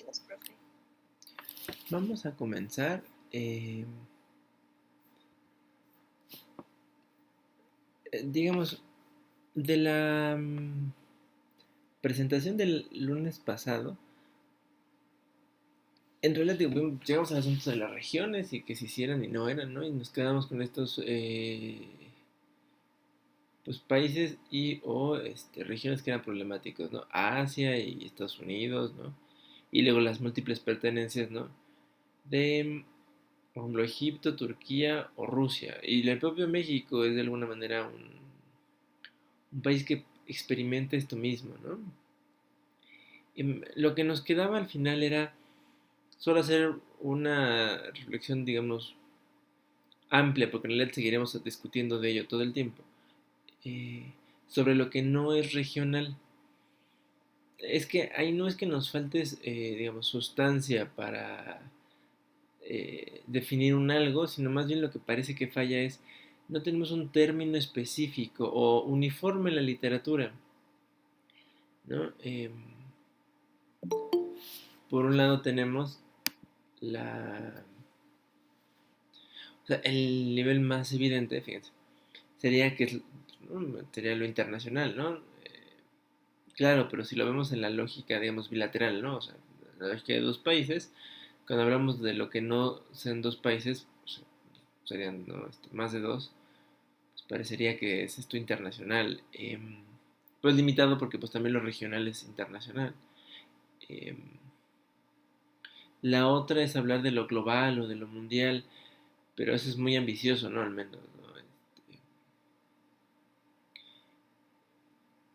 gracias, profe. Vamos a comenzar. Digamos, de la presentación del lunes pasado, en realidad llegamos al asunto de las regiones y que se hicieran y no eran, ¿no? Y nos quedamos con estos pues países y o regiones que eran problemáticos, ¿no? Asia y Estados Unidos, ¿no? Y luego las múltiples pertenencias, ¿no? De, por ejemplo, Egipto, Turquía o Rusia. Y el propio México es de alguna manera un país que experimenta esto mismo, ¿no? Y lo que nos quedaba al final era solo hacer una reflexión, digamos, amplia, porque en realidad seguiremos discutiendo de ello todo el tiempo, eh, sobre lo que no es regional. Es que ahí no es que nos falte, digamos, sustancia para definir un algo, sino más bien lo que parece que falla es no tenemos un término específico o uniforme en la literatura, ¿no? Por un lado tenemos o sea, el nivel más evidente, fíjense, sería ¿no? Sería lo internacional, ¿no? Claro, pero si lo vemos en la lógica, digamos, bilateral, ¿no? O sea, la lógica de dos países, cuando hablamos de lo que no sean dos países, pues, serían, ¿no? Más de dos, pues parecería que es esto internacional. Pues limitado porque pues también lo regional es internacional. Eh, la otra es hablar de lo global o de lo mundial, pero eso es muy ambicioso, ¿no? Al menos, ¿no?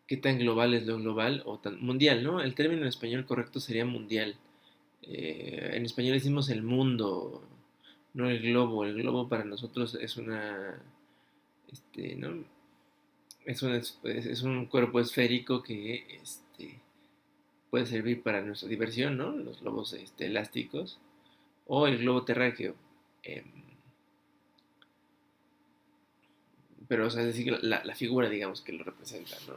¿Qué tan global es lo global o tan mundial, ¿no? El término en español correcto sería mundial. En español decimos el mundo, no el globo. El globo para nosotros es ¿no? Es un cuerpo esférico que, puede servir para nuestra diversión, ¿no? Los globos, elásticos. O el globo terráqueo. Em, pero, o sea, es decir, la figura, digamos, que lo representa, ¿no?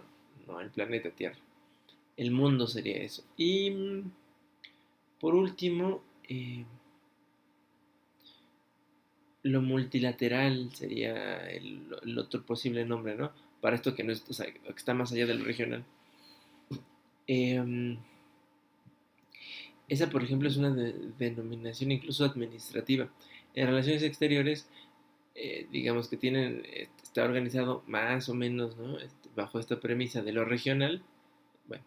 No el planeta Tierra. El mundo sería eso. Y por último, lo multilateral sería el otro posible nombre, ¿no? Para esto que no es, o sea, que está más allá del regional. Eh, Esa, por ejemplo, es una denominación incluso administrativa. En relaciones exteriores, digamos que está organizado más o menos, ¿no? Bajo esta premisa de lo regional, bueno,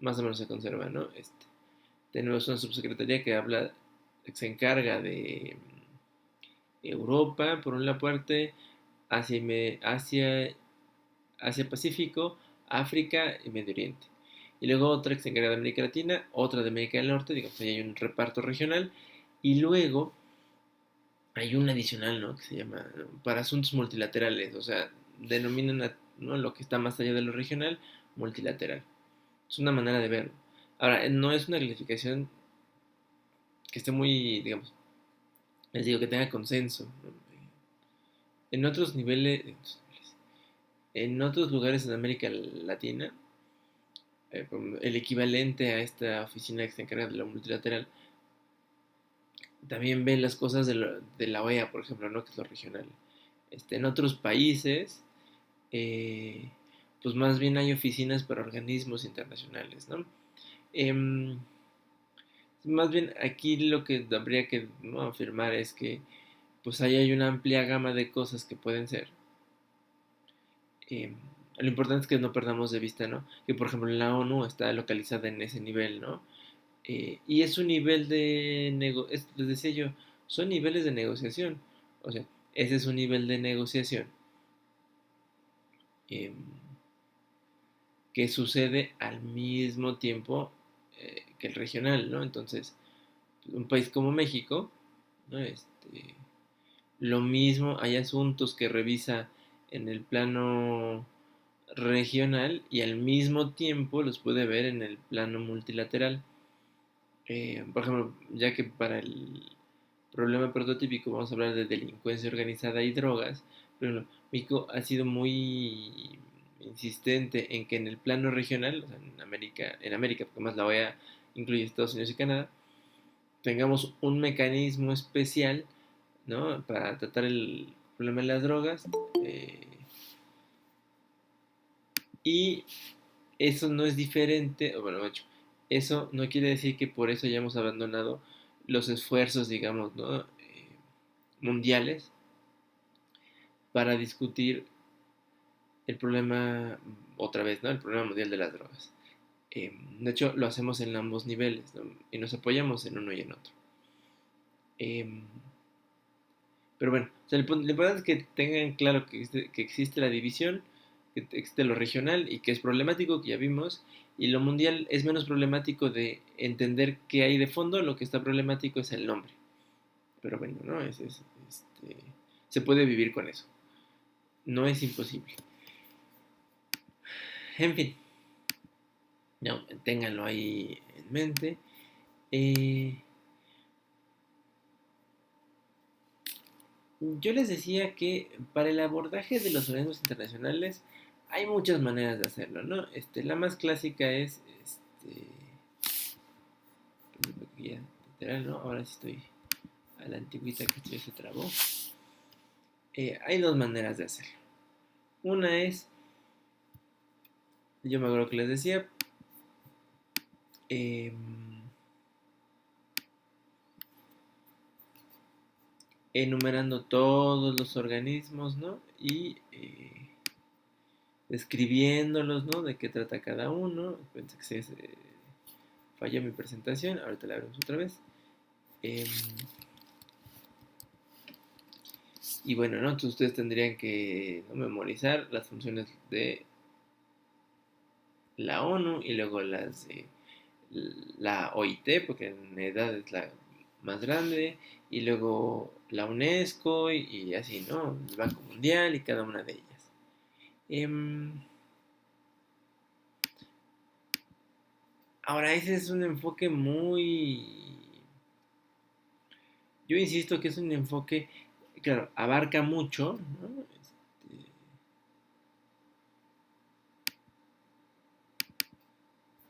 más o menos se conserva, ¿no? Tenemos una subsecretaría que se encarga de Europa, por una parte, Asia, Asia Pacífico, África y Medio Oriente. Y luego otra que se encarga de América Latina, otra de América del Norte, digamos, ahí hay un reparto regional. Y luego hay un adicional, ¿no? Que se llama, ¿no? Para asuntos multilaterales, o sea, denominan ¿no? Lo que está más allá de lo regional, multilateral. Es una manera de verlo. Ahora, no es una clasificación que esté muy, digamos, les digo, que tenga consenso, ¿no? En otros niveles, en otros lugares en América Latina, el equivalente a esta oficina que se encarga de lo multilateral, también ve las cosas de la OEA, por ejemplo, ¿no? Que es lo regional. En otros países, eh, pues más bien hay oficinas para organismos internacionales, ¿no? Em, Más bien aquí lo que habría que, ¿no? Afirmar es que pues ahí hay una amplia gama de cosas que pueden ser. Em, lo importante es que no perdamos de vista, ¿no? Que por ejemplo la ONU está localizada en ese nivel, ¿no? Y es un nivel les decía yo, son niveles de negociación. O sea, ese es un nivel de negociación eh, que sucede al mismo tiempo que el regional, ¿no? Entonces, un país como México, ¿no? Lo mismo, hay asuntos que revisa en el plano regional y al mismo tiempo los puede ver en el plano multilateral. Por ejemplo, ya que para el problema prototípico vamos a hablar de delincuencia organizada y drogas, pero México ha sido muy insistente en que en el plano regional, o sea, en América, porque más la OEA incluye Estados Unidos y Canadá, tengamos un mecanismo especial, ¿no? Para tratar el problema de las drogas. eh, y eso no es diferente, o bueno, hecho, eso no quiere decir que por eso hayamos abandonado los esfuerzos, digamos, ¿no? Mundiales para discutir el problema, otra vez, ¿no? El problema mundial de las drogas. De hecho, lo hacemos en ambos niveles, ¿no? Y nos apoyamos en uno y en otro. Eh, pero bueno, o sea, lo importante es que tengan claro que existe la división, que existe lo regional y que es problemático, que ya vimos, y lo mundial es menos problemático de entender qué hay de fondo, lo que está problemático es el nombre. Pero bueno, ¿no? Se puede vivir con eso. No es imposible. En fin, no, ténganlo ahí en mente. Eh, yo les decía que para el abordaje de los organismos internacionales hay muchas maneras de hacerlo, ¿no? La más clásica es, literal, ¿no? Ahora sí estoy a la antigüita que esto ya se trabó. Hay dos maneras de hacerlo. Una es, yo me acuerdo que les decía, eh, enumerando todos los organismos, ¿no? Y describiéndolos, ¿no? De qué trata cada uno. Pensé que se falló mi presentación, ahorita la abrimos otra vez. Eh, y bueno, ¿no? Entonces ustedes tendrían que, ¿no?, memorizar las funciones de la ONU y luego las de la OIT, porque en edad es la más grande, y luego la UNESCO y así, ¿no? El Banco Mundial y cada una de ellas. Ahora, ese es un enfoque muy... Yo insisto que es un enfoque, claro, abarca mucho, ¿no?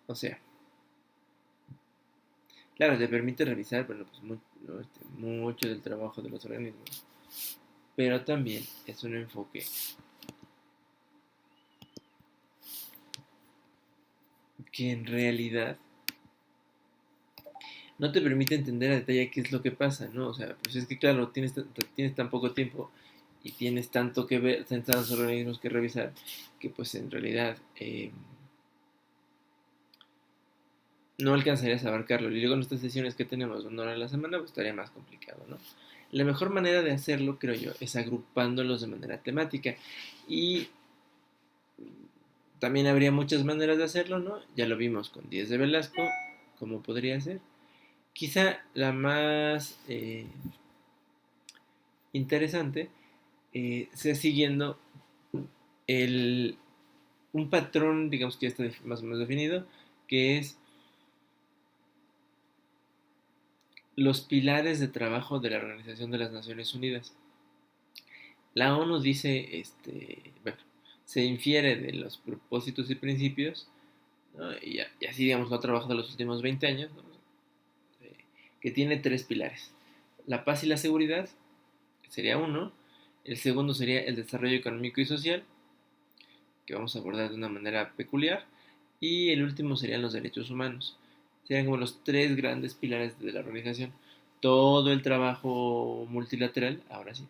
O sea, claro, te permite revisar, bueno, pues ¿no? Mucho del trabajo de los organismos, pero también es un enfoque que en realidad no te permite entender a detalle qué es lo que pasa, ¿no? O sea, pues es que claro, tienes tan poco tiempo y tienes tanto que ver, tantos organismos que revisar, que pues en realidad no alcanzarías a abarcarlo. Y luego en estas sesiones que tenemos de 1 hora a la semana, pues estaría más complicado, ¿no? La mejor manera de hacerlo, creo yo, es agrupándolos de manera temática. Y también habría muchas maneras de hacerlo, ¿no? Ya lo vimos con 10 de Velasco, cómo podría ser. Quizá la más interesante sea siguiendo el, un patrón, digamos que ya está más o menos definido, que es los pilares de trabajo de la Organización de las Naciones Unidas. La ONU dice, bueno, se infiere de los propósitos y principios, ¿no? Y así, digamos, lo ha trabajado los últimos 20 años, ¿no? Eh, que tiene tres pilares. La paz y la seguridad, que sería uno. El segundo sería el desarrollo económico y social, que vamos a abordar de una manera peculiar. Y el último serían los derechos humanos. Serían como los tres grandes pilares de la organización. Todo el trabajo multilateral, ahora sí,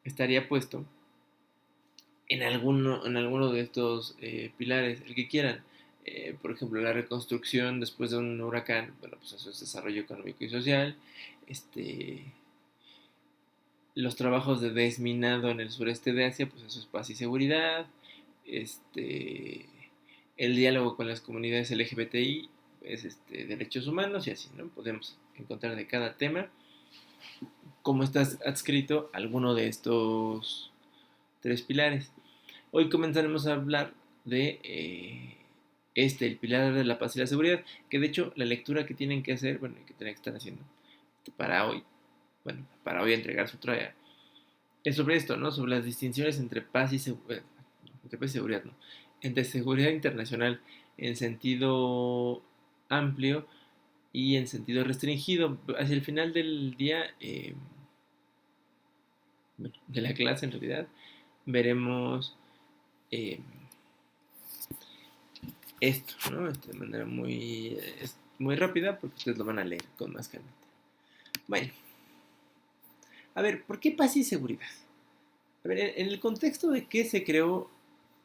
estaría puesto en alguno de estos pilares, el que quieran. Por ejemplo, la reconstrucción después de un huracán, bueno, pues eso es desarrollo económico y social. Este, los trabajos de desminado en el sureste de Asia, pues eso es paz y seguridad. Este, el diálogo con las comunidades LGBTI es derechos humanos y así, ¿no? Podemos encontrar de cada tema cómo está adscrito alguno de estos tres pilares. Hoy comenzaremos a hablar de el pilar de la paz y la seguridad, que de hecho la lectura que tienen que hacer, bueno, que tienen que estar haciendo para hoy, bueno, para hoy entregar su tarea, es sobre esto, ¿no? Sobre las distinciones entre paz y seguridad, entre paz y seguridad, ¿no? Entre seguridad internacional en sentido amplio y en sentido restringido. Hacia el final del día, bueno, de la clase en realidad, veremos eh, esto, ¿no? De manera muy rápida porque ustedes lo van a leer con más calma. Bueno, a ver, ¿por qué paz y seguridad? A ver, en el contexto de qué se creó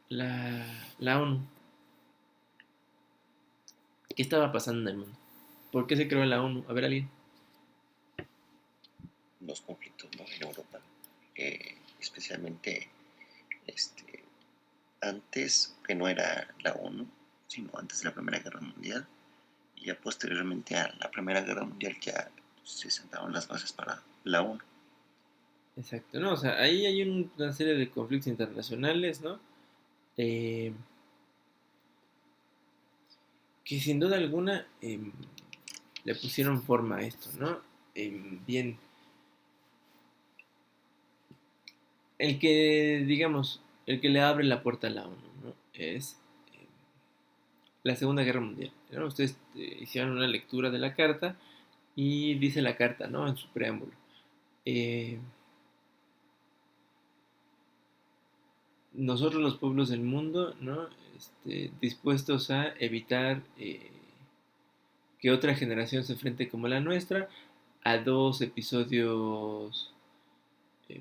la ONU, ¿qué estaba pasando en el mundo? ¿Por qué se creó la ONU? A ver, alguien. Los conflictos, ¿no? En Europa, especialmente este, antes, que no era la ONU, sino antes de la Primera Guerra Mundial, y ya posteriormente a la Primera Guerra Mundial ya se sentaron las bases para la ONU. Exacto, ¿no? O sea, ahí hay una serie de conflictos internacionales, ¿no? Eh, que sin duda alguna le pusieron forma a esto, ¿no? Bien, digamos, el que le abre la puerta a la ONU, ¿no? Es eh, la Segunda Guerra Mundial, ¿no? Ustedes hicieron una lectura de la carta y dice la carta, ¿no? En su preámbulo. Eh, Nosotros los pueblos del mundo, ¿no? Dispuestos a evitar que otra generación se enfrente como la nuestra a dos episodios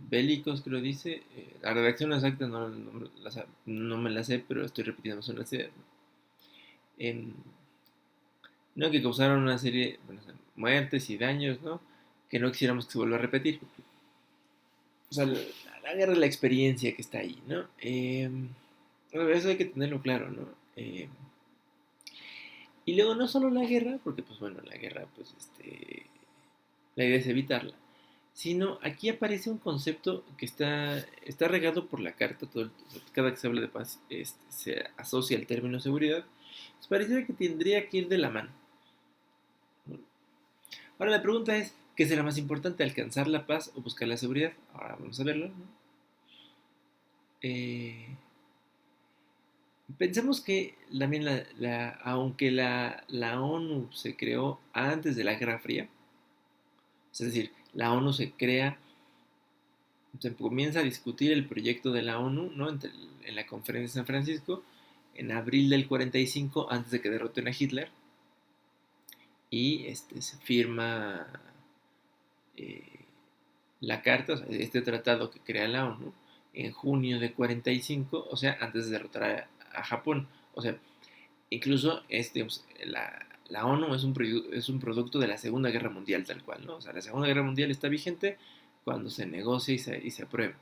bélicos, creo dice. La redacción exacta no me la sé, pero estoy repitiendo son las ideas. ¿No? ¿No? Que causaron una serie, bueno, muertes y daños, ¿no? Que no quisiéramos que se vuelva a repetir. O sea, la guerra es la experiencia que está ahí, ¿no? Eso hay que tenerlo claro, ¿no? Y luego no solo la guerra, porque pues bueno, la guerra, pues la idea es evitarla, sino aquí aparece un concepto que está regado por la carta, cada que se habla de paz se asocia el término seguridad, pues pareciera que tendría que ir de la mano. Ahora la pregunta es, ¿qué será más importante, alcanzar la paz o buscar la seguridad? Ahora vamos a verlo, ¿no? Eh, Pensemos que también aunque la ONU se creó antes de la Guerra Fría, es decir, la ONU se comienza a discutir el proyecto de la ONU, ¿no? En la conferencia de San Francisco, en abril del 45, antes de que derroten a Hitler, y se firma eh, la carta, o sea, este tratado que crea la ONU, en junio de 45, o sea, antes de derrotar a Japón. O sea, incluso digamos, la ONU es un producto de la Segunda Guerra Mundial, tal cual, ¿no? O sea, la Segunda Guerra Mundial está vigente cuando se negocia y se aprueba.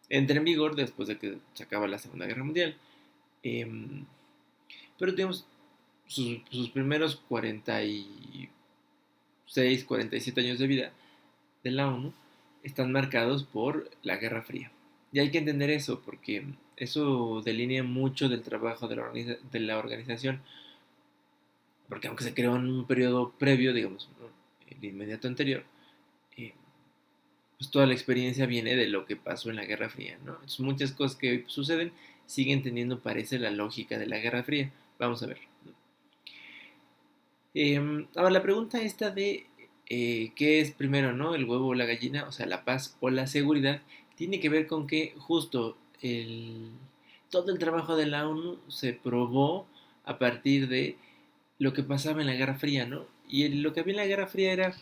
Entra en vigor después de que se acaba la Segunda Guerra Mundial. Em, pero digamos, sus primeros 46, 47 años de vida de la ONU están marcados por la Guerra Fría. Y hay que entender eso, porque eso delinea mucho del trabajo de la organización, porque aunque se creó en un periodo previo, digamos, ¿no? El inmediato anterior, eh, pues toda la experiencia viene de lo que pasó en la Guerra Fría, ¿no? Entonces, muchas cosas que hoy suceden siguen teniendo, parece, la lógica de la Guerra Fría. Vamos a ver, ¿no? Ahora, la pregunta esta de qué es primero, ¿no? El huevo o la gallina, o sea, la paz o la seguridad, tiene que ver con que justo todo el trabajo de la ONU se probó a partir de lo que pasaba en la Guerra Fría, ¿no? Y lo que había en la Guerra Fría era,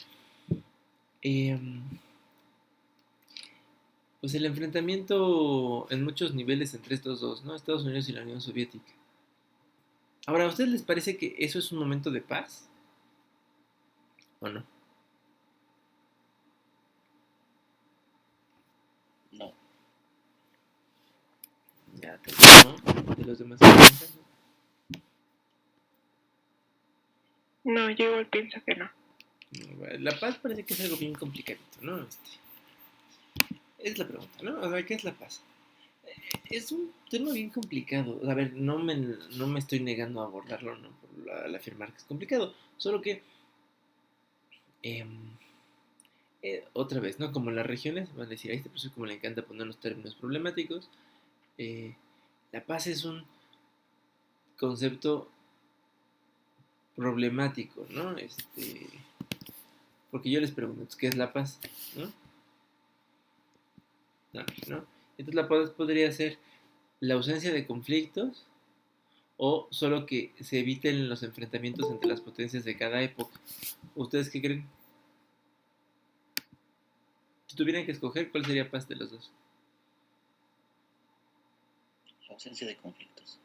em, pues, el enfrentamiento en muchos niveles entre estos dos, ¿no? Estados Unidos y la Unión Soviética. Ahora, ¿a ustedes les parece que eso es un momento de paz o no? No, Ya terminó de los demás. No, yo igual pienso que no. La paz parece que es algo bien complicadito, ¿no? Es la pregunta, ¿no? A ver, ¿qué es la paz? Es un tema bien complicado. A ver, no me estoy negando a abordarlo, ¿no? Al afirmar que es complicado. Solo que, em, otra vez, ¿no? Como las regiones van a decir, a este profesor como le encanta poner los términos problemáticos, eh, la paz es un concepto problemático, ¿no? Porque yo les pregunto, ¿qué es la paz? ¿No? No, ¿no? Entonces la paz podría ser la ausencia de conflictos o solo que se eviten los enfrentamientos entre las potencias de cada época. ¿Ustedes qué creen? Si tuvieran que escoger, ¿cuál sería paz de los dos? La ausencia de conflictos.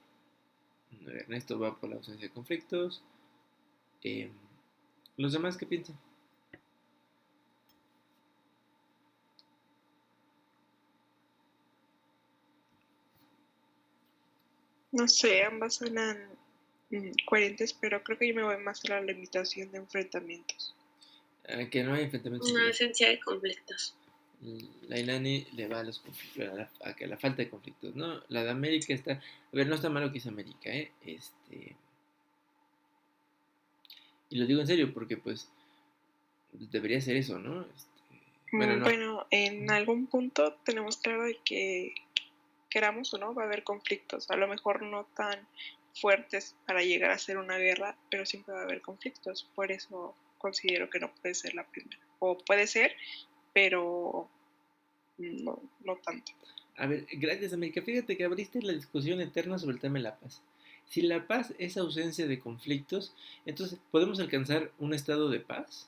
Ernesto va por la ausencia de conflictos. Eh, ¿Los demás qué piensan? No sé, ambas suenan coherentes, pero creo que yo me voy más a la limitación de enfrentamientos. Que no hay enfrentamientos. Una ausencia de conflictos. La Ilani le va a los conflictos, a la falta de conflictos, ¿no? La de América está, a ver, no está malo que es América, ¿eh? Y lo digo en serio porque pues debería ser eso, ¿no? Bueno, no. Bueno, en algún punto tenemos claro de que queramos o no, va a haber conflictos, a lo mejor no tan fuertes para llegar a ser una guerra, pero siempre va a haber conflictos, por eso considero que no puede ser la primera, o puede ser, pero no tanto. A ver, gracias América, fíjate que abriste la discusión eterna sobre el tema de la paz. Si la paz es ausencia de conflictos, entonces ¿podemos alcanzar un estado de paz?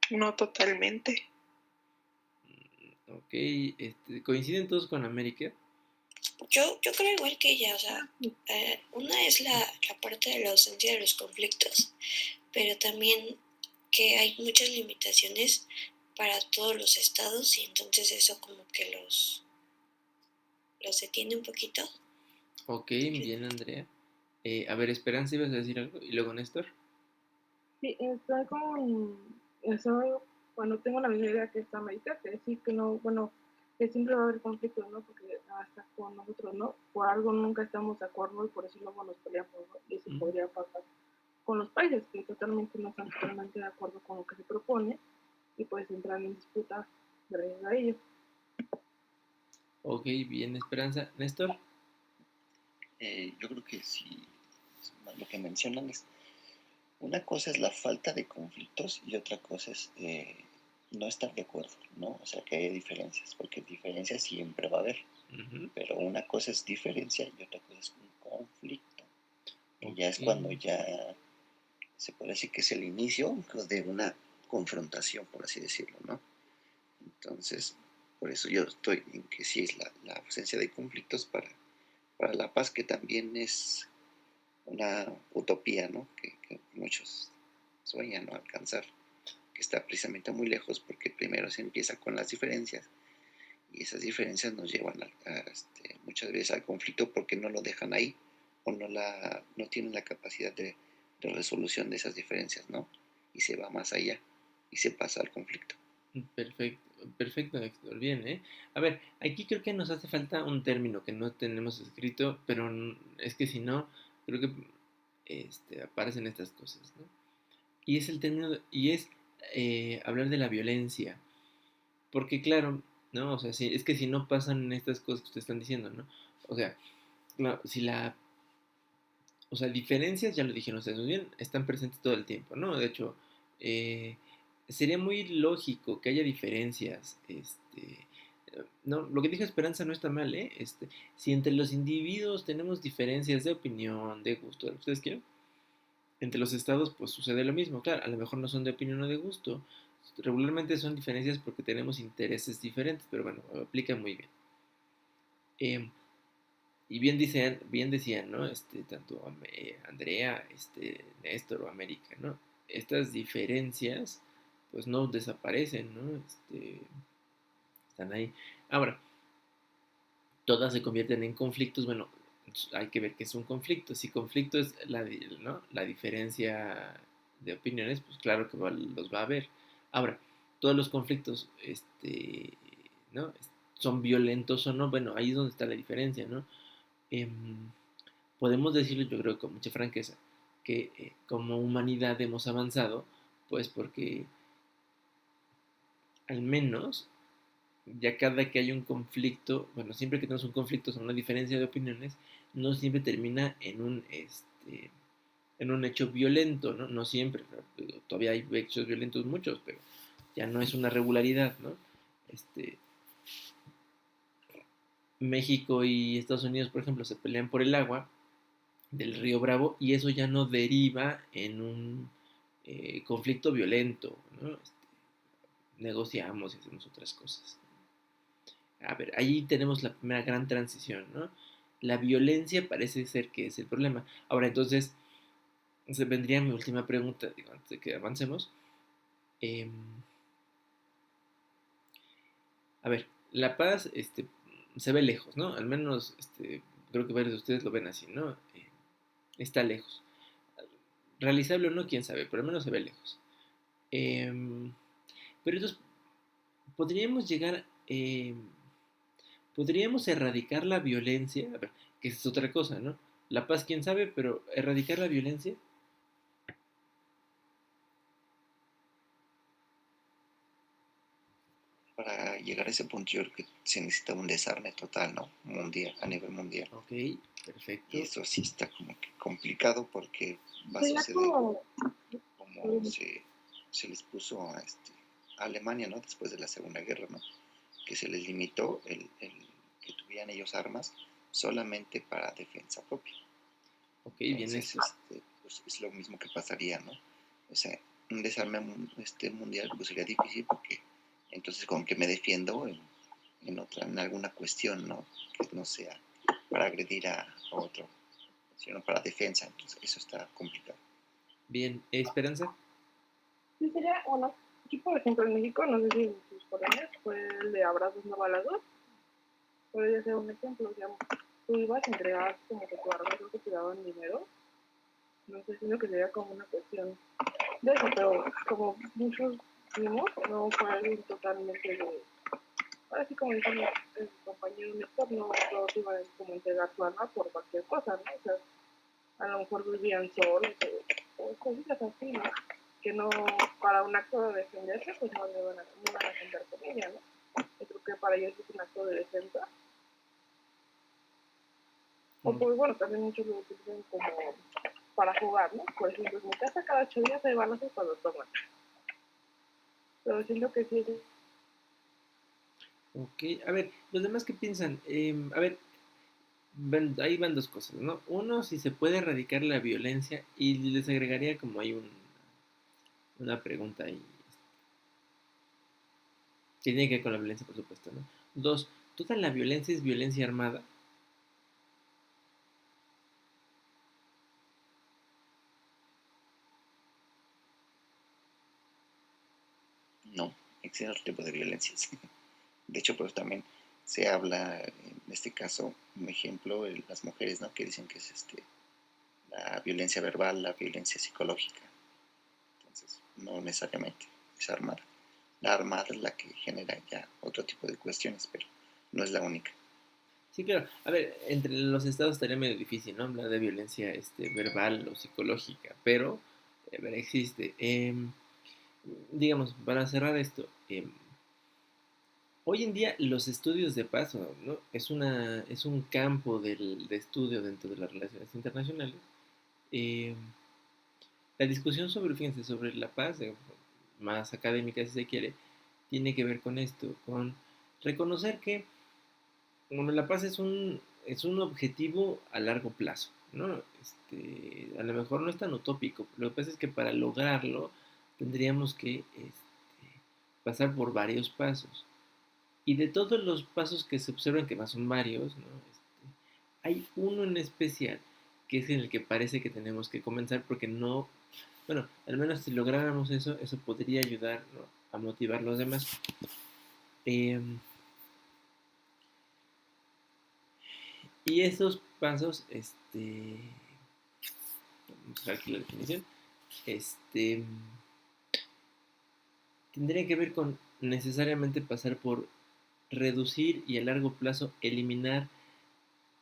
No totalmente. Ok, ¿coinciden todos con América? Yo creo igual que ella, o sea, una es la parte de la ausencia de los conflictos, pero también que hay muchas limitaciones para todos los estados y entonces eso como que los detiene un poquito. Ok, bien Andrea. A ver, Esperanza, ¿ibas a decir algo? Y luego Néstor. Sí, estoy con eso, bueno, tengo la misma idea que esta América, que decir que no, bueno, que siempre va a haber conflictos, ¿no? Porque hasta con nosotros, ¿no? Por algo nunca estamos de acuerdo y por eso luego nos peleamos, ¿no? Y eso podría pasar con los países que totalmente no están totalmente de acuerdo con lo que se propone y pues entrar en disputa gracias a ello. Ok, bien Esperanza. Néstor. Yo creo que sí, lo que mencionan es, una cosa es la falta de conflictos y otra cosa es no estar de acuerdo, ¿no? O sea, que hay diferencias, porque diferencias siempre va a haber, pero una cosa es diferencia y otra cosa es un conflicto. Y ya es cuando ya se puede decir que es el inicio de una confrontación, por así decirlo, ¿no? Entonces, por eso yo estoy en que sí es la ausencia de conflictos para la paz, que también es una utopía, ¿no? Que muchos sueñan, ¿no? Alcanzar, que está precisamente muy lejos porque primero se empieza con las diferencias y esas diferencias nos llevan muchas veces al conflicto porque no lo dejan ahí o no tienen la capacidad de resolución de esas diferencias, ¿no? Y se va más allá y se pasa al conflicto. Perfecto, perfecto, Néstor. Bien, ¿eh? A ver, aquí creo que nos hace falta un término que no tenemos escrito, pero es que si no, creo que aparecen estas cosas, ¿no? Y es el término, y es hablar de la violencia. Porque claro, ¿no? O sea, es que si no pasan estas cosas que ustedes están diciendo, ¿no? O sea, claro, o sea, diferencias, ya lo dijeron ustedes muy bien, están presentes todo el tiempo, ¿no? De hecho, eh, sería muy lógico que haya diferencias, no, lo que dijo Esperanza no está mal, ¿eh? Si entre los individuos tenemos diferencias de opinión, de gusto, de lo que ustedes quieran, entre los estados pues sucede lo mismo, claro, a lo mejor no son de opinión o de gusto, regularmente son diferencias porque tenemos intereses diferentes, pero bueno, aplica muy bien. Y bien decían, ¿no? Tanto Andrea, Néstor o América, ¿no? Estas diferencias, pues no desaparecen, ¿no? Están ahí. Ahora, todas se convierten en conflictos, bueno, hay que ver qué es un conflicto. Si conflicto es ¿no? la diferencia de opiniones, pues claro que los va a haber. Ahora, todos los conflictos, ¿no? Son violentos o no, bueno, ahí es donde está la diferencia, ¿no? Em, Podemos decirlo, yo creo, con mucha franqueza, que como humanidad hemos avanzado, pues porque al menos ya cada que hay un conflicto, bueno, siempre que tenemos un conflicto, o sea, una diferencia de opiniones, no siempre termina en un hecho violento, ¿no? No siempre, todavía hay hechos violentos muchos, pero ya no es una regularidad, ¿no? Este, México y Estados Unidos, por ejemplo, se pelean por el agua del río Bravo y eso ya no deriva en un conflicto violento, ¿no? Negociamos y hacemos otras cosas. A ver, ahí tenemos la primera gran transición, ¿no? La violencia parece ser que es el problema. Ahora, entonces, se vendría mi última pregunta, digo, antes de que avancemos. Eh, a ver, La Paz se ve lejos, ¿no? Al menos creo que varios de ustedes lo ven así, ¿no? Está lejos. Realizable o no, quién sabe, pero al menos se ve lejos. Pero entonces, podríamos llegar, podríamos erradicar la violencia, a ver, que es otra cosa, ¿no? La paz, quién sabe, pero erradicar la violencia. Para llegar a ese punto yo creo que se necesita un desarme total, ¿no? Mundial, a nivel mundial. Ok, perfecto. Y eso sí está como que complicado porque va a Sería suceder como se les puso a Alemania, ¿no? Después de la Segunda Guerra, ¿no? Que se les limitó el que tuvieran ellos armas solamente para defensa propia. Ok, bien Entonces, esto. pues es lo mismo que pasaría, ¿no? O sea, un desarme mundial pues sería difícil porque entonces con que me defiendo en alguna cuestión, ¿no? Que no sea para agredir a otro, sino para defensa. Entonces, eso está complicado. Bien, Esperanza. sí sería, bueno, aquí por ejemplo en México, no sé si en sus colonias fue el de abrazos no balazos, podría ser un ejemplo, o sea, tú ibas, entregabas como que tu arma, creo que te daban dinero, no sé, sino que sería como una cuestión de eso, pero como muchos vimos, no fue algo totalmente de, ahora sí como dijo el compañero Néstor, no todos iban como a entregar su arma por cualquier cosa, ¿no? O sea, a lo mejor vivían solos o cositas así, ¿no? Que no, para un acto de defenderse, pues no iban a defender con ella, ¿no? Yo creo que para ellos es un acto de defensa. O pues bueno, también muchos lo utilizan como para jugar, ¿no? Por ejemplo, en mi casa cada 8 días hay balazos cuando toman. Pero siento que sí es. Ok, a ver, los demás qué piensan. A ver, ahí van dos cosas, ¿no? Uno, si se puede erradicar la violencia y les agregaría como hay una pregunta ahí. Tiene que ver con la violencia, por supuesto, ¿no? Dos, ¿toda la violencia es violencia armada? No, existe otro tipo de violencias. De hecho, pues también se habla, en este caso, un ejemplo, las mujeres, ¿no? Que dicen que es la violencia verbal, la violencia psicológica. Entonces, no necesariamente es armada. La armada es la que genera ya otro tipo de cuestiones, pero no es la única. Sí, claro. A ver, entre los estados estaría medio difícil, ¿no? Hablar de violencia verbal o psicológica, pero, a ver, existe. Digamos, para cerrar esto, hoy en día los estudios de paz, ¿no? Es un campo de estudio dentro de las relaciones internacionales. Eh, la discusión sobre, fíjense, sobre la paz, más académica si se quiere, tiene que ver con esto, con reconocer que bueno, la paz es un objetivo a largo plazo, ¿no? A lo mejor no es tan utópico. Lo que pasa es que para lograrlo tendríamos que pasar por varios pasos. Y de todos los pasos que se observan, que más son varios, ¿no? Hay uno en especial que es en el que parece que tenemos que comenzar porque no, bueno, al menos si lográramos eso, eso podría ayudar, ¿no? A motivar a los demás. Eh, y esos pasos, vamos a ver aquí la definición, este, tendría que ver con necesariamente pasar por reducir y a largo plazo eliminar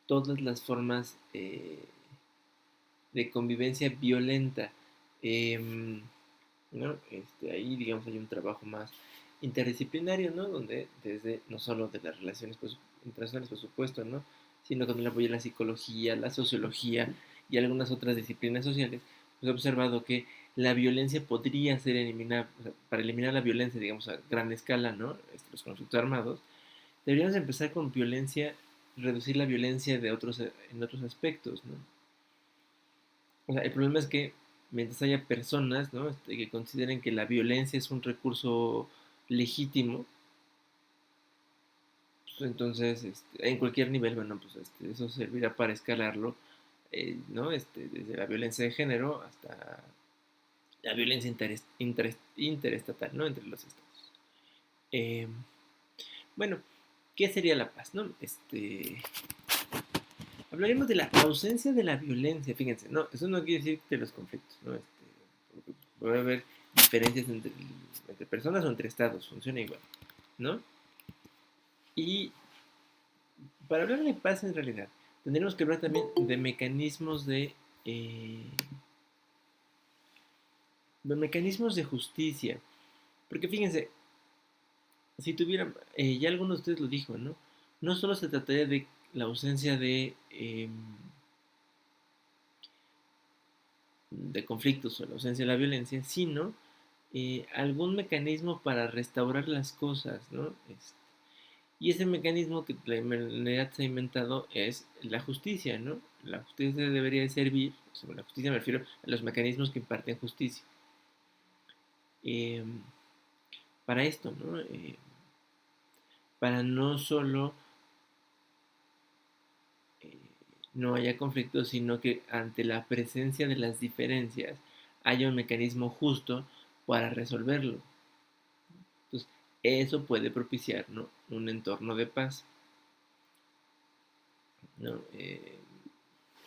todas las formas de convivencia violenta. Em, ¿No? Ahí, digamos, hay un trabajo más. interdisciplinario, ¿no? Donde desde, no solo de las relaciones internacionales, por supuesto, ¿no? Sino con el apoyo de la psicología, la sociología y algunas otras disciplinas sociales, pues he observado que la violencia podría ser eliminada, o sea, para eliminar la violencia, digamos, a gran escala, ¿no? Los conflictos armados, deberíamos empezar con violencia, reducir la violencia en otros aspectos, ¿no? O sea, el problema es que mientras haya personas, ¿no? Que consideren que la violencia es un recurso legítimo, pues entonces, en cualquier nivel, bueno, pues eso servirá para escalarlo, ¿no? Desde la violencia de género hasta la violencia interestatal, ¿no? Entre los estados. Eh, bueno, ¿qué sería la paz, no? Hablaremos de la ausencia de la violencia, fíjense, no, eso no quiere decir de los conflictos, ¿no? Porque puede haber diferencias entre personas o entre estados, funciona igual, ¿no? Y para hablar de paz en realidad, tendremos que hablar también eh, de mecanismos de justicia, porque fíjense, si tuvieran, ya alguno de ustedes lo dijo, ¿no? No solo se trataría de la ausencia de conflictos o la ausencia de la violencia, sino algún mecanismo para restaurar las cosas, ¿no? Y ese mecanismo que la humanidad se ha inventado es la justicia, ¿no? La justicia debería de servir, o sea, la justicia me refiero a los mecanismos que imparten justicia. Eh, para esto, ¿no? Para no solo eh, no haya conflictos, sino que ante la presencia de las diferencias haya un mecanismo justo para resolverlo. Entonces, eso puede propiciar, ¿no? Un entorno de paz, ¿no?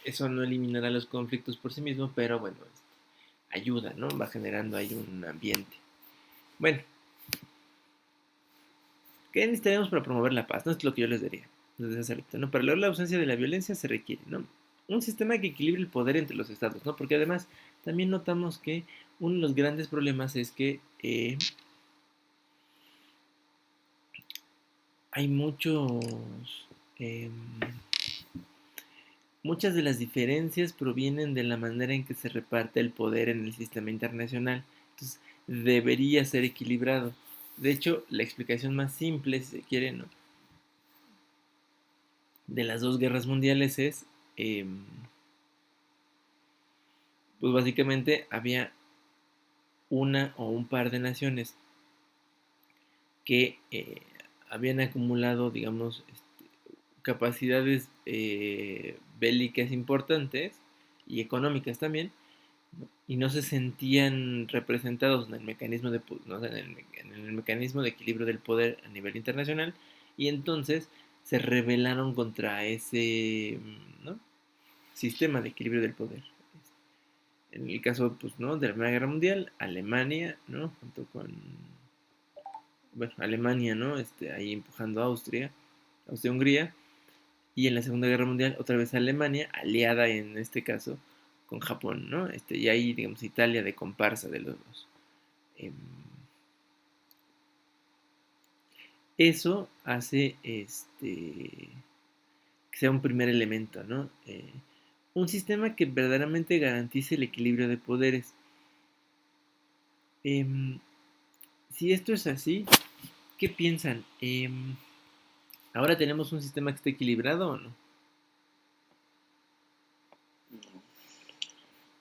Eso no eliminará los conflictos por sí mismo, pero bueno, ayuda, ¿no? Va generando ahí un ambiente. Bueno, ¿qué necesitaríamos para promover la paz? No es lo que yo les diría desde hace ahorita, ¿no? Para lograr la ausencia de la violencia se requiere, ¿no? Un sistema que equilibre el poder entre los estados, ¿no? Porque además también notamos que uno de los grandes problemas es que hay eh, muchas de las diferencias provienen de la manera en que se reparte el poder en el sistema internacional. Entonces, debería ser equilibrado. De hecho, la explicación más simple, si se quiere, ¿no? De las dos guerras mundiales es, pues básicamente había una o un par de naciones que habían acumulado, digamos, capacidades bélicas importantes y económicas también, ¿no? Y no se sentían representados en el mecanismo ¿no? En el mecanismo de equilibrio del poder a nivel internacional, y entonces se rebelaron contra ese, ¿no? Sistema de equilibrio del poder. En el caso, pues, ¿no? De la Primera Guerra Mundial, Alemania, ¿no? Junto con, bueno, Alemania, ¿no? Ahí empujando a Austria-Hungría, y en la Segunda Guerra Mundial otra vez Alemania, aliada en este caso con Japón, ¿no? Y ahí, digamos, Italia de comparsa de los dos. Eso hace que sea un primer elemento, ¿no? Un sistema que verdaderamente garantice el equilibrio de poderes. Si esto es así, ¿qué piensan? ¿Ahora tenemos un sistema que esté equilibrado o no? No.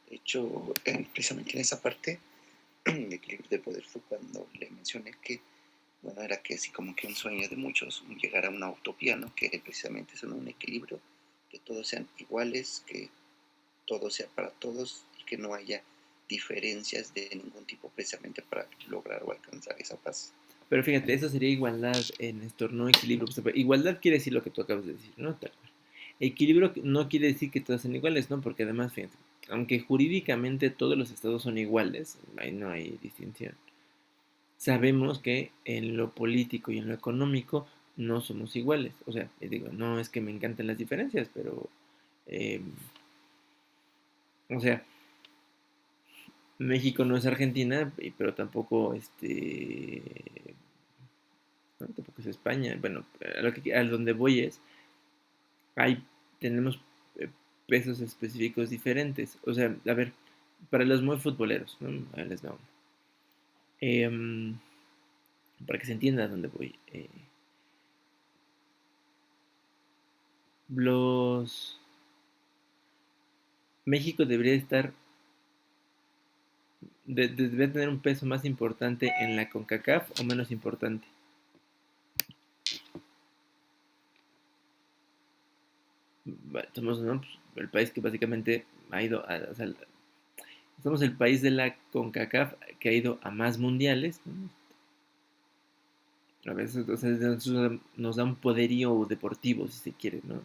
De hecho, precisamente en esa parte de equilibrio de poder fue cuando le mencioné que, bueno, era que así como que un sueño de muchos, llegar a una utopía, ¿no? Que precisamente son un equilibrio, que todos sean iguales, que todo sea para todos y que no haya diferencias de ningún tipo precisamente para lograr o alcanzar esa paz. Pero fíjate, eso sería igualdad en esto, no equilibrio. Pues, igualdad quiere decir lo que tú acabas de decir, ¿no? Tal cual. Equilibrio no quiere decir que todos sean iguales, ¿no? Porque además, fíjate, aunque jurídicamente todos los estados son iguales, ahí no hay distinción. Sabemos que en lo político y en lo económico no somos iguales. O sea, digo, no es que me encanten las diferencias, pero, eh, o sea, México no es Argentina, pero tampoco ¿no? Tampoco es España. Bueno, a donde voy es, tenemos eh, pesos específicos diferentes. O sea, a ver, para los muy futboleros, ¿no? A ver, les da uno. Para que se entienda a dónde voy. Los México debería estar, debería tener un peso más importante en la CONCACAF o menos importante. Somos, ¿no? Pues, el país que básicamente ha ido o sea, somos el país de la CONCACAF que ha ido a más mundiales, ¿no? A veces, o sea, nos da un poderío deportivo, si se quiere, ¿no?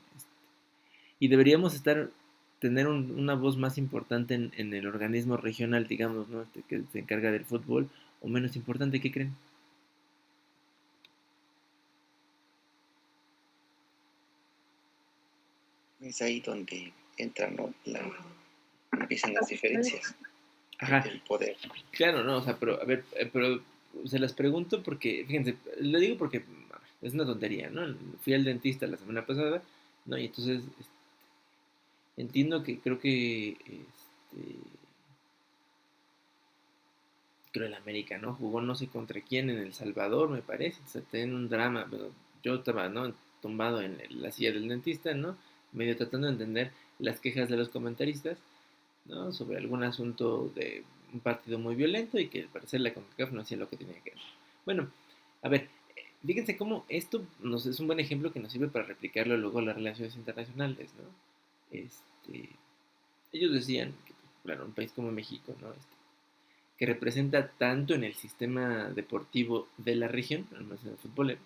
Y deberíamos tener una voz más importante en el organismo regional, digamos, ¿no? Que se encarga del fútbol, o menos importante, ¿qué creen? Es ahí donde entran, ¿no? Empiezan las diferencias Ajá, del poder. claro, no, o sea, pero, a ver, pero se las pregunto porque, fíjense, lo digo porque es una tontería, ¿no? Fui al dentista la semana pasada, ¿no? Y entonces entiendo que creo el América, ¿no? Jugó no sé contra quién en El Salvador, me parece, o sea, tienen un drama, pero yo estaba, ¿no? Tumbado en la silla del dentista, ¿no? Medio tratando de entender las quejas de los comentaristas, ¿no? Sobre algún asunto de un partido muy violento y que al parecer la CONCACAF no hacía lo que tenía que hacer. Bueno, a ver, fíjense cómo esto es un buen ejemplo que nos sirve para replicarlo luego a las relaciones internacionales, ¿no? Ellos decían que, claro, un país como México, ¿no? Que representa tanto en el sistema deportivo de la región, al menos en el fútbol,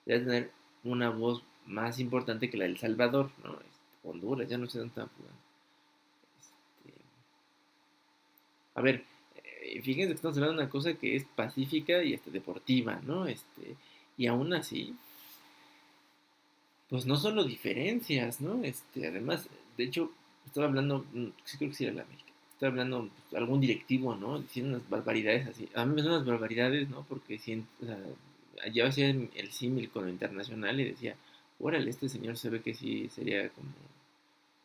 debe tener una voz más importante que la del Salvador, ¿no? Honduras, ya no sé dónde están jugando. A ver, fíjense que estamos hablando de una cosa que es pacífica y deportiva, ¿no? Y aún así, pues no solo diferencias, ¿no? Además, de hecho, estaba hablando, sí creo que sí era la América, estaba hablando pues, algún directivo, ¿no? Diciendo unas barbaridades así. A mí me son unas barbaridades, ¿no? Porque o sea, yo hacía el símil con lo internacional y decía, órale, este señor se ve que sí sería como,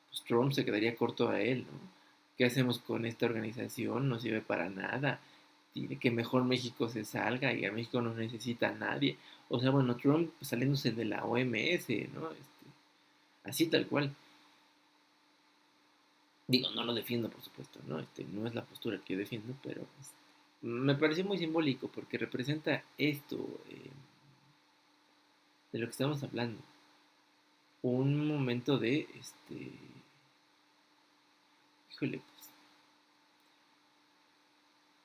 pues Trump se quedaría corto a él, ¿no? ¿Qué hacemos con esta organización? No sirve para nada. Tiene que mejor México se salga y a México no necesita a nadie. O sea, bueno, Trump saliéndose de la OMS, ¿no? Así tal cual. Digo, no lo defiendo, por supuesto, ¿no? No es la postura que yo defiendo, pero me pareció muy simbólico porque representa esto de lo que estamos hablando. Un momento de, híjole,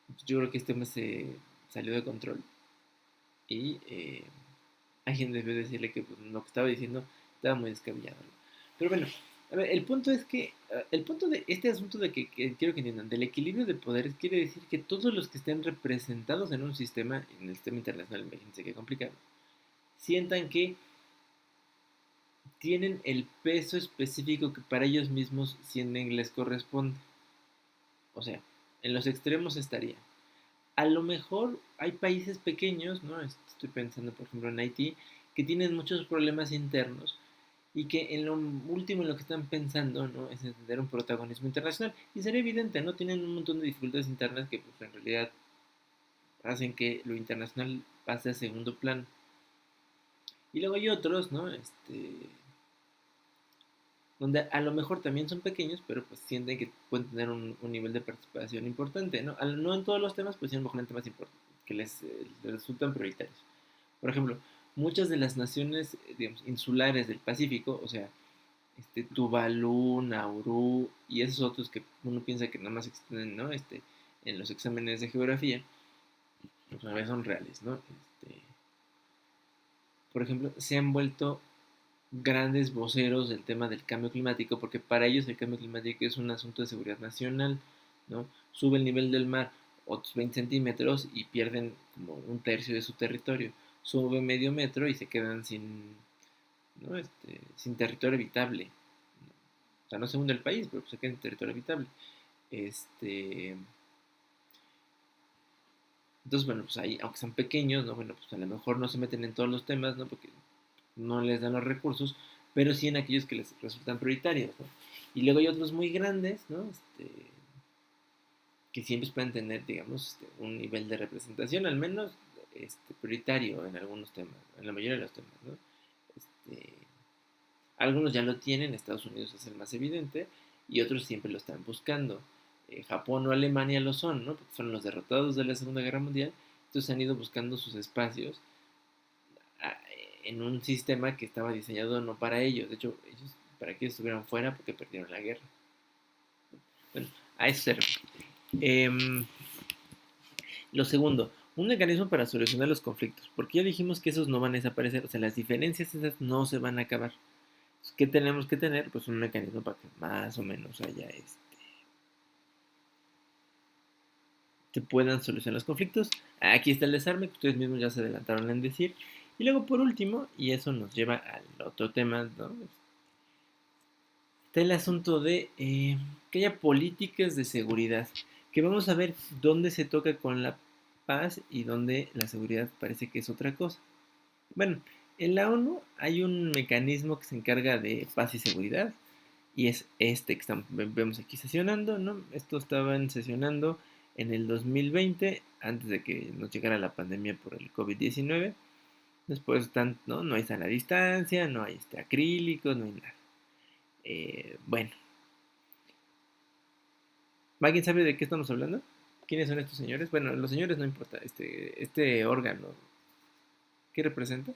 pues yo creo que este mes se salió de control y alguien debió decirle que pues, lo que estaba diciendo estaba muy descabellado, ¿no? Pero bueno, a ver, el punto es que, el punto de este asunto de que quiero que entiendan, del equilibrio de poderes quiere decir que todos los que estén representados en un sistema, en el sistema internacional, imagínense qué complicado, sientan que tienen el peso específico que para ellos mismos sienten que les corresponde. O sea, en los extremos estaría. A lo mejor hay países pequeños, ¿no? Estoy pensando, por ejemplo, en Haití, que tienen muchos problemas internos y que en lo último en lo que están pensando, ¿no? Es entender un protagonismo internacional. Y sería evidente, ¿no? Tienen un montón de dificultades internas que pues, en realidad hacen que lo internacional pase a segundo plano. Y luego hay otros, ¿no? Donde a lo mejor también son pequeños, pero pues sienten que pueden tener un nivel de participación importante, ¿no? No en todos los temas, pues sí a lo mejor en temas importantes, que les resultan prioritarios. Por ejemplo, muchas de las naciones, digamos, insulares del Pacífico, o sea, Tuvalu, Nauru y esos otros que uno piensa que nada más existen, ¿no? En los exámenes de geografía, pues a veces son reales, ¿no? Por ejemplo, se han vuelto grandes voceros del tema del cambio climático, porque para ellos el cambio climático es un asunto de seguridad nacional, ¿no? Sube el nivel del mar otros 20 centímetros y pierden como un tercio de su territorio. Sube medio metro y se quedan ¿no? Sin territorio habitable. O sea, no se hunde el país, pero se queda en territorio habitable. Este, Entonces, bueno, pues ahí, aunque son pequeños, ¿no? Bueno, pues a lo mejor no se meten en todos los temas, ¿no? Porque no les dan los recursos, pero sí en aquellos que les resultan prioritarios, ¿no? Y luego hay otros muy grandes, ¿no? Que siempre pueden tener, digamos, un nivel de representación, al menos prioritario en algunos temas, en la mayoría de los temas, ¿no? Este, Algunos ya lo tienen, Estados Unidos es el más evidente, y otros siempre lo están buscando. Japón o Alemania lo son, ¿no? Porque fueron los derrotados de la Segunda Guerra Mundial, entonces han ido buscando sus espacios a, en un sistema que estaba diseñado no para ellos, de hecho, ellos para que ellos estuvieran fuera porque perdieron la guerra. Bueno, a eso se refiere. Lo segundo, un mecanismo para solucionar los conflictos, porque ya dijimos que esos no van a desaparecer, o sea, las diferencias esas no se van a acabar. ¿Qué tenemos que tener? Pues un mecanismo para que más o menos haya se puedan solucionar los conflictos. Aquí está el desarme, que ustedes mismos ya se adelantaron en decir. Y luego por último, y eso nos lleva al otro tema, ¿no? Está el asunto de que haya políticas de seguridad, que vamos a ver dónde se toca con la paz y dónde la seguridad parece que es otra cosa. Bueno, en la ONU hay un mecanismo que se encarga de paz y seguridad, y es que vemos aquí sesionando, ¿no? Esto estaban sesionando en el 2020, antes de que nos llegara la pandemia por el COVID-19. Después están, ¿no? No hay sana distancia, no hay acrílicos, no hay nada. Bueno, ¿alguien sabe de qué estamos hablando? ¿Quiénes son estos señores? Bueno, los señores no importa. Este órgano, ¿qué representa?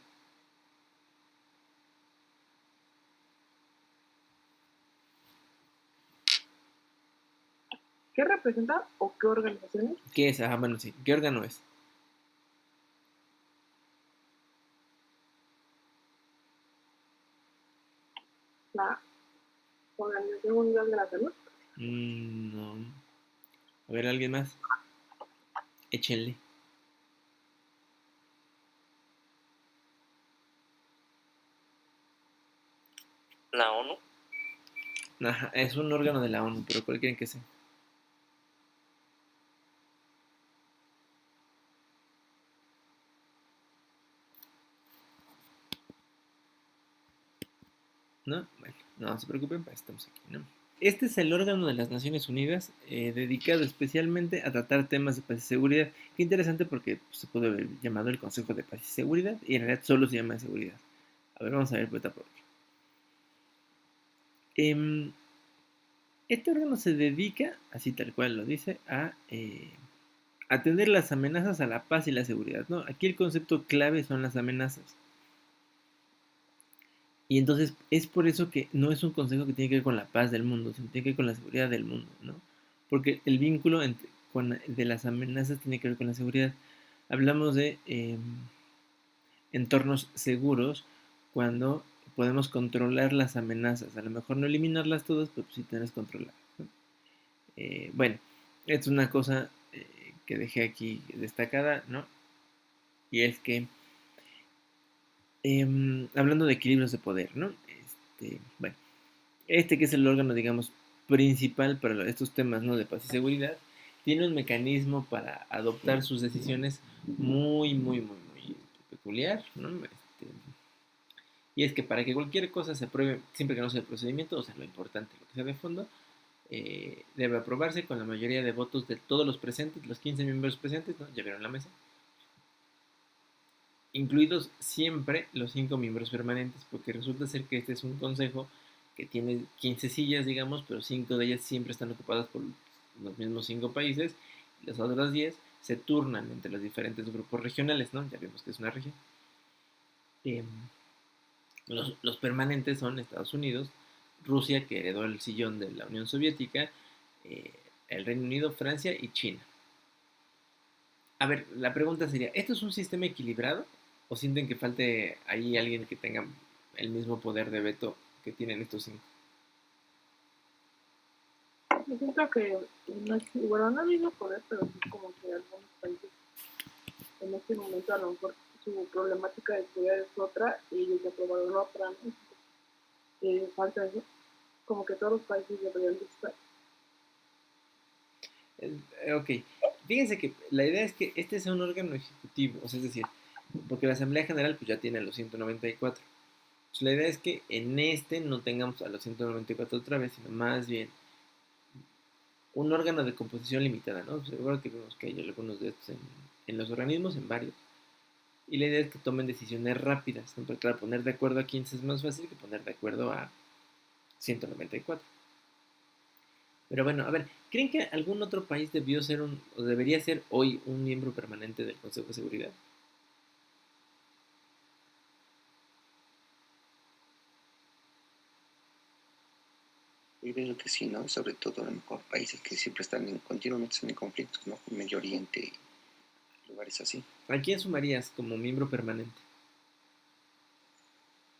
¿Qué representa o qué organizaciones? ¿Qué es? Ah, bueno, sí. ¿Qué órgano es? La Organización Mundial de la Salud. No. A ver, ¿alguien más? Échenle. La ONU. Ajá, es un órgano de la ONU, pero ¿cuál creen que sea? ¿No? Bueno, no se preocupen, para estamos aquí, ¿no? Este es el órgano de las Naciones Unidas dedicado especialmente a tratar temas de paz y seguridad. Qué interesante porque se puede haber llamado el Consejo de Paz y Seguridad y en realidad solo se llama de seguridad. A ver, vamos a ver por otro. Este órgano se dedica, así tal cual lo dice, a atender las amenazas a la paz y la seguridad, ¿no? Aquí el concepto clave son las amenazas. Y entonces es por eso que no es un consejo que tiene que ver con la paz del mundo, sino tiene que ver con la seguridad del mundo, ¿no? Porque el vínculo de las amenazas tiene que ver con la seguridad. Hablamos de entornos seguros cuando podemos controlar las amenazas. A lo mejor no eliminarlas todas, pero sí tenerlas controladas, ¿no? Bueno, es una cosa que dejé aquí destacada, ¿no? Y es que hablando de equilibrios de poder, ¿no? Bueno, que es el órgano, digamos, principal para estos temas, ¿no? De paz y seguridad, tiene un mecanismo para adoptar sus decisiones muy, muy, muy, muy peculiar, ¿no? Y es que para que cualquier cosa se apruebe, siempre que no sea el procedimiento, o sea, lo importante, lo que sea de fondo, debe aprobarse con la mayoría de votos de todos los presentes, los 15 miembros presentes, ¿no? Ya vieron la mesa, incluidos siempre los 5 miembros permanentes, porque resulta ser que este es un consejo que tiene 15 sillas, digamos, pero 5 de ellas siempre están ocupadas por los mismos 5 países, y las otras 10 se turnan entre los diferentes grupos regionales, ¿no? Ya vimos que es una región. Los permanentes son Estados Unidos, Rusia, que heredó el sillón de la Unión Soviética, el Reino Unido, Francia y China. A ver, la pregunta sería, ¿esto es un sistema equilibrado? ¿O sienten que falte ahí alguien que tenga el mismo poder de veto que tienen estos 5? Yo siento que no es, bueno, no mismo poder, pero sí como que algunos países en este momento a lo mejor su problemática de seguridad es otra y ellos ya aprobaron otra, ¿no? Falta eso, como que todos los países deberían de estar. Ok, fíjense que la idea es que este sea un órgano ejecutivo, o sea, es decir, porque la Asamblea General pues ya tiene a los 194. Entonces, la idea es que en este no tengamos a los 194 otra vez, sino más bien un órgano de composición limitada, ¿no? Seguro que vemos que hay algunos de estos en los organismos, en varios. Y la idea es que tomen decisiones rápidas, ¿no? Porque claro, poner de acuerdo a 15 es más fácil que poner de acuerdo a 194. Pero bueno, a ver, ¿creen que algún otro país debió ser o debería ser hoy un miembro permanente del Consejo de Seguridad? Yo creo que sí, ¿no? Sobre todo a lo mejor países que siempre continuamente están en conflictos, ¿no? Medio Oriente y lugares así. ¿A quién sumarías como miembro permanente?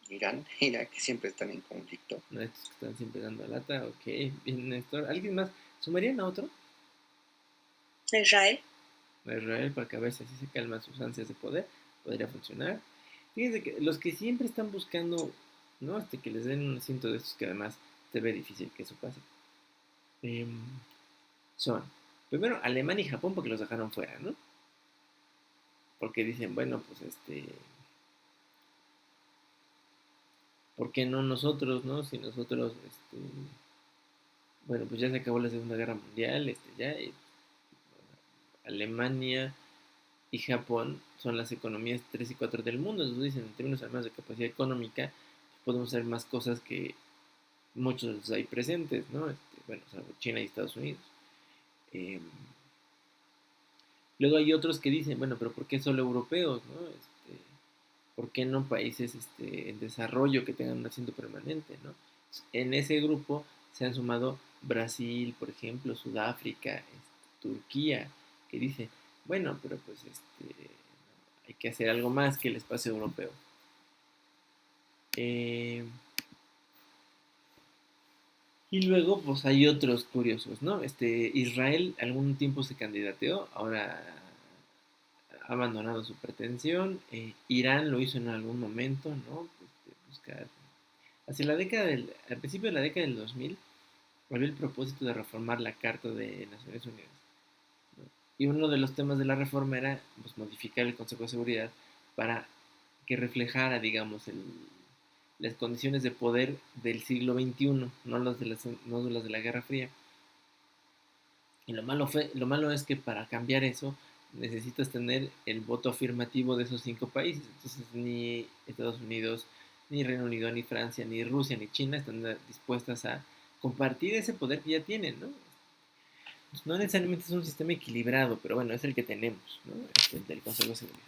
Irán, Irak, que siempre están en conflicto. ¿No? Estos que están siempre dando lata, ok, bien, Néstor. ¿Alguien más? ¿Sumarían a otro? Israel. A Israel, para que a ver si así se calman sus ansias de poder, podría funcionar. Fíjense que los que siempre están buscando, ¿no? Que les den un asiento de estos que además se ve difícil que eso pase. Son, primero, Alemania y Japón porque los dejaron fuera, ¿no? Porque dicen, bueno, pues ¿por qué no nosotros, no? Si nosotros, bueno, pues ya se acabó la Segunda Guerra Mundial, ya, Alemania y Japón son las economías 3 y 4 del mundo, entonces dicen, en términos además de capacidad económica, pues podemos hacer más cosas que muchos de los ahí presentes, ¿no? Bueno, salvo China y Estados Unidos. Eh, Luego hay otros que dicen, bueno, pero ¿por qué solo europeos, no? ¿Por qué no países en desarrollo que tengan un asiento permanente, no? En ese grupo se han sumado Brasil, por ejemplo, Sudáfrica, Turquía, que dice, bueno, pero pues hay que hacer algo más que el espacio europeo. Y luego, pues hay otros curiosos, ¿no? Israel algún tiempo se candidateó, ahora ha abandonado su pretensión. Irán lo hizo en algún momento, ¿no? Buscar. Hacia al principio de la década del 2000, había el propósito de reformar la Carta de Naciones Unidas, ¿no? Y uno de los temas de la reforma era pues, modificar el Consejo de Seguridad para que reflejara, digamos, las condiciones de poder del siglo XXI, no las de la Guerra Fría. Y lo malo es que para cambiar eso necesitas tener el voto afirmativo de esos 5 países. Entonces ni Estados Unidos, ni Reino Unido, ni Francia, ni Rusia, ni China están dispuestas a compartir ese poder que ya tienen, ¿no? Pues no necesariamente es un sistema equilibrado, pero bueno, es el que tenemos, ¿no? El del Consejo de Seguridad.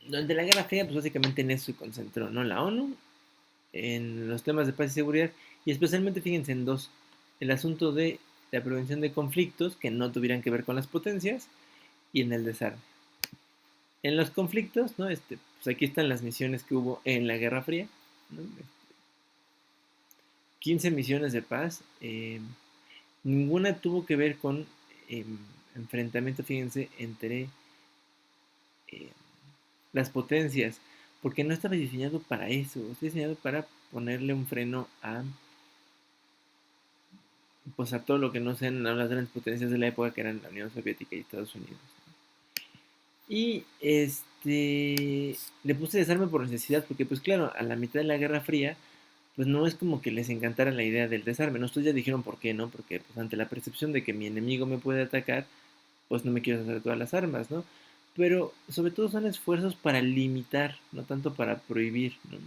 Durante la Guerra Fría, pues básicamente en eso se concentró, ¿no? La ONU, en los temas de paz y seguridad, y especialmente fíjense en dos, el asunto de la prevención de conflictos que no tuvieran que ver con las potencias y en el desarme. En los conflictos, ¿no? Pues aquí están las misiones que hubo en la Guerra Fría, ¿no? 15 misiones de paz, ninguna tuvo que ver con enfrentamiento, fíjense, entre las potencias, porque no estaba diseñado para eso, está diseñado para ponerle un freno pues a todo lo que no sean las grandes potencias de la época que eran la Unión Soviética y Estados Unidos. Y le puse desarme por necesidad, porque pues claro, a la mitad de la Guerra Fría, pues no es como que les encantara la idea del desarme, ¿no? Ustedes ya dijeron por qué, ¿no? Porque pues ante la percepción de que mi enemigo me puede atacar, pues no me quiero hacer todas las armas, ¿no? Pero sobre todo son esfuerzos para limitar, no tanto para prohibir, ¿no?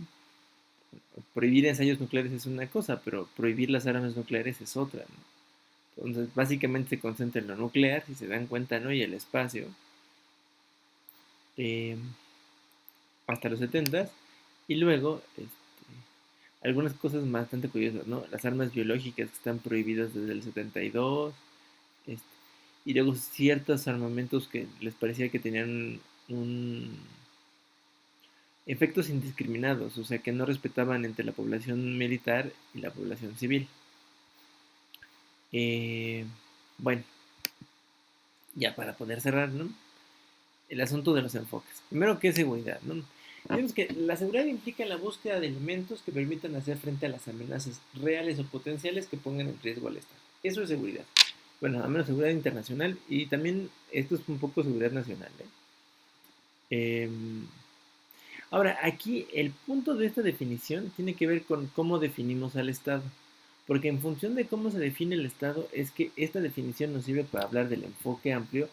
Prohibir ensayos nucleares es una cosa, pero prohibir las armas nucleares es otra, ¿no? Entonces, básicamente se concentra en lo nuclear, si se dan cuenta, ¿no? Y el espacio. Hasta los 70 y luego algunas cosas bastante curiosas, ¿no? Las armas biológicas que están prohibidas desde el 72, este, y luego ciertos armamentos que les parecía que tenían efectos indiscriminados, o sea, que no respetaban entre la población militar y la población civil. Bueno, ya para poder cerrar, ¿no? El asunto de los enfoques. Primero, ¿qué es seguridad, no? Digamos que la seguridad implica la búsqueda de elementos que permitan hacer frente a las amenazas reales o potenciales que pongan en riesgo al Estado. Eso es seguridad. Bueno, al menos seguridad internacional y también esto es un poco seguridad nacional. Ahora, aquí el punto de esta definición tiene que ver con cómo definimos al Estado. Porque en función de cómo se define el Estado es que esta definición nos sirve para hablar del enfoque amplio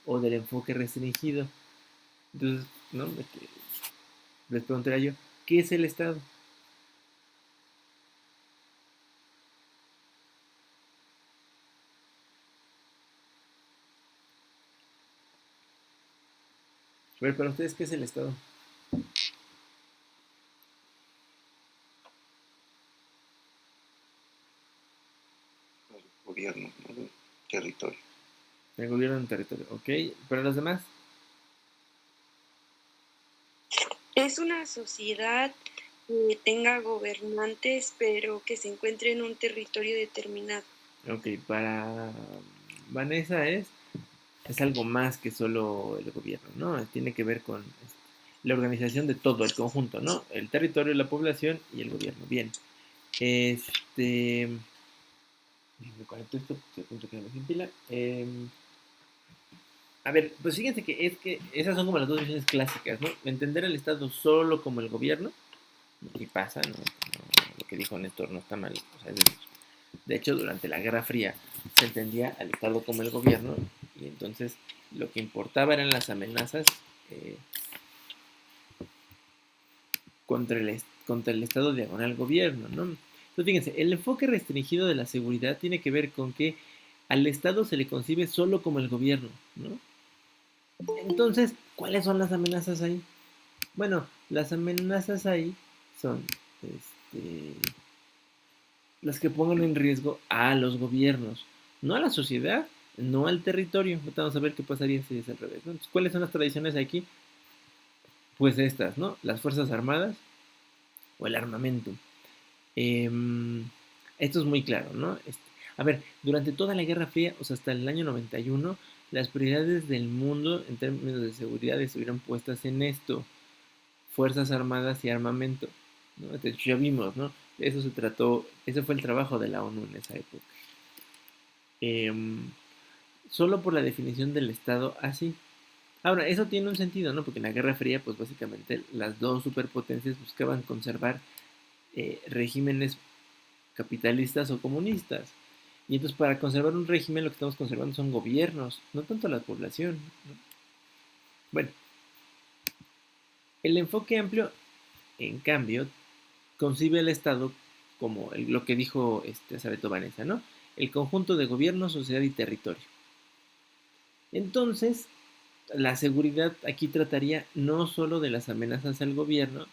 o del enfoque restringido. Entonces, ¿no? Les preguntaría yo, ¿qué es el Estado? A ver, para ustedes, ¿qué es el Estado? El gobierno, ¿no? El territorio. El gobierno del territorio, ¿ok? ¿Para los demás? Es una sociedad que tenga gobernantes, pero que se encuentre en un territorio determinado. Ok, para Vanessa es algo más que solo el gobierno, ¿no? Tiene que ver con la organización de todo el conjunto, ¿no? El territorio, la población y el gobierno. Bien. Me conecto esto, estoy a punto de quedarme sin pila. A ver, pues fíjense que esas son como las dos visiones clásicas, ¿no? Entender al Estado solo como el gobierno, y pasa, ¿no? Lo que dijo Néstor no está mal. O sea, de hecho, durante la Guerra Fría se entendía al Estado como el gobierno y entonces lo que importaba eran las amenazas contra el Estado diagonal gobierno, ¿no? Entonces, fíjense, el enfoque restringido de la seguridad tiene que ver con que al Estado se le concibe solo como el gobierno, ¿no? Entonces, ¿cuáles son las amenazas ahí? Bueno, las amenazas ahí son las que pongan en riesgo a los gobiernos, no a la sociedad, no al territorio. Vamos a ver qué pasaría si es al revés, ¿no? Entonces, ¿cuáles son las tradiciones aquí? Pues estas, ¿no? Las Fuerzas Armadas o el armamento. Esto es muy claro, ¿no? A ver, durante toda la Guerra Fría, o sea, hasta el año 91, las prioridades del mundo en términos de seguridad estuvieron puestas en esto, Fuerzas Armadas y armamento, ¿no? De hecho, ya vimos, ¿no? Eso se trató, ese fue el trabajo de la ONU en esa época. Solo por la definición del Estado así. Ahora, eso tiene un sentido, ¿no? Porque en la Guerra Fría, pues básicamente las dos superpotencias buscaban conservar regímenes capitalistas o comunistas. Y entonces para conservar un régimen lo que estamos conservando son gobiernos, no tanto la población, ¿no? Bueno, el enfoque amplio, en cambio, concibe al Estado como lo que dijo hace rato Vanessa, ¿no? El conjunto de gobierno, sociedad y territorio. Entonces, la seguridad aquí trataría no solo de las amenazas al gobierno,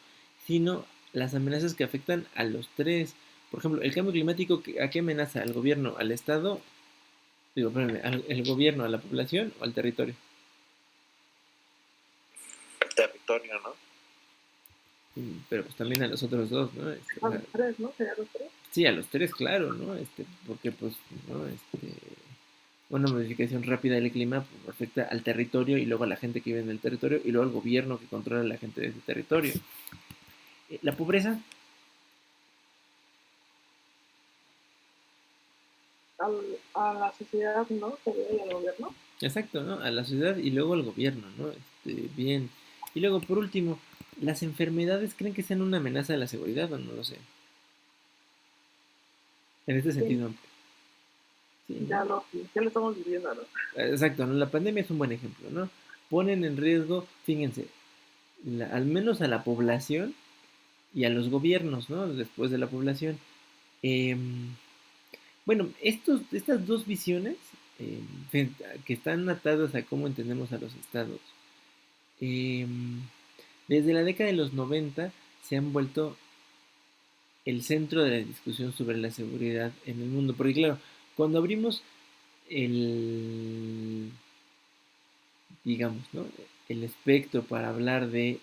sino las amenazas que afectan a los tres. Por ejemplo, el cambio climático, ¿a qué amenaza? ¿Al gobierno, al Estado? Digo, espérame, ¿al gobierno, a la población o al territorio? El territorio, ¿no? Pero pues también a los otros dos, ¿no? A los tres, ¿no? ¿Sería los tres? Sí, a los tres, claro, ¿no? Porque pues, ¿no? Una modificación rápida del clima pues, afecta al territorio y luego a la gente que vive en el territorio y luego al gobierno que controla a la gente de ese territorio. La pobreza. A la sociedad, ¿no? Sería y al gobierno. Exacto, ¿no? A la sociedad y luego al gobierno, ¿no? Bien. Y luego, por último, ¿las enfermedades creen que sean una amenaza a la seguridad o no lo sé? En este sentido amplio. Sí, Ya ¿no? lo estamos viviendo, ¿no? Exacto, ¿no? La pandemia es un buen ejemplo, ¿no? Ponen en riesgo, fíjense, al menos a la población y a los gobiernos, ¿no? Después de la población. Bueno, estas dos visiones que están atadas a cómo entendemos a los estados, desde la década de los 90 se han vuelto el centro de la discusión sobre la seguridad en el mundo. Porque claro, cuando abrimos digamos, ¿no? El espectro para hablar de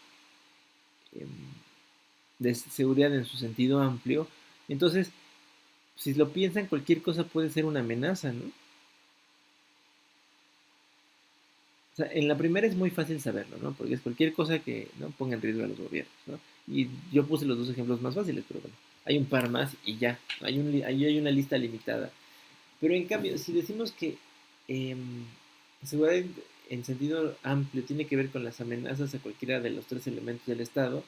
seguridad en su sentido amplio, entonces, si lo piensan, cualquier cosa puede ser una amenaza, ¿no? O sea, en la primera es muy fácil saberlo, ¿no? Porque es cualquier cosa que no ponga en riesgo a los gobiernos, ¿no? Y yo puse los dos ejemplos más fáciles, pero bueno, hay un par más y ya, ahí hay una lista limitada. Pero en cambio, si decimos que seguridad en sentido amplio tiene que ver con las amenazas a cualquiera de los tres elementos del Estado,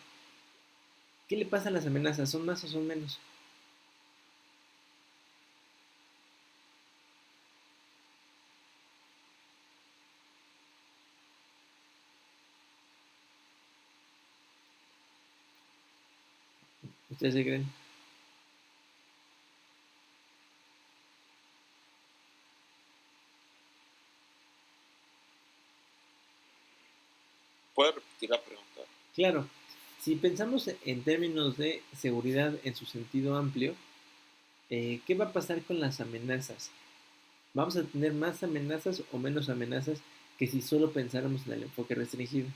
¿qué le pasa a las amenazas? ¿Son más o son menos? ¿Ustedes se creen? ¿Puedes repetir la pregunta? Claro, si pensamos en términos de seguridad en su sentido amplio, ¿qué va a pasar con las amenazas? ¿Vamos a tener más amenazas o menos amenazas que si solo pensáramos en el enfoque restringido?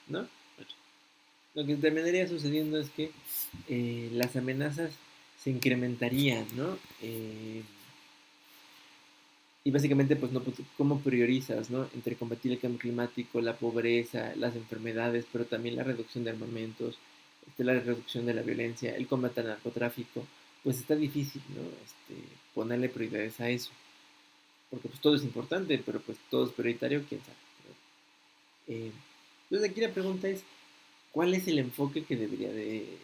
¿No? Bueno, lo que terminaría sucediendo es que las amenazas se incrementarían, ¿no? Y básicamente, pues, no, pues, ¿cómo priorizas, no? Entre combatir el cambio climático, la pobreza, las enfermedades, pero también la reducción de armamentos, la reducción de la violencia, el combate al narcotráfico, pues está difícil, ¿no? Ponerle prioridades a eso. Porque pues todo es importante, pero pues todo es prioritario, quién sabe, ¿no? Entonces aquí la pregunta es, ¿cuál es el enfoque que debería de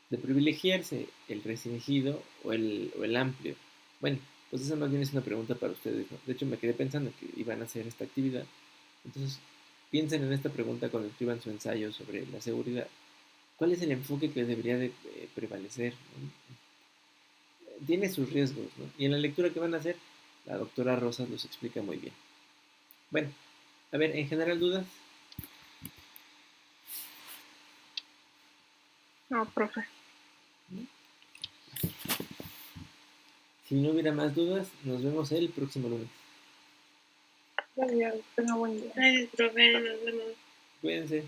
privilegiarse? ¿El restringido o el amplio? Bueno, pues esa más bien es una pregunta para ustedes, ¿no? De hecho, me quedé pensando que iban a hacer esta actividad. Entonces, piensen en esta pregunta cuando escriban su ensayo sobre la seguridad. ¿Cuál es el enfoque que debería de prevalecer, ¿no? Tiene sus riesgos, ¿no? Y en la lectura que van a hacer, la doctora Rosas los explica muy bien. Bueno, a ver, en general, ¿dudas? No, profe. Si no hubiera más dudas, nos vemos el próximo lunes. Ya, tenga buen día. Gracias, profe, nos vemos. Cuídense.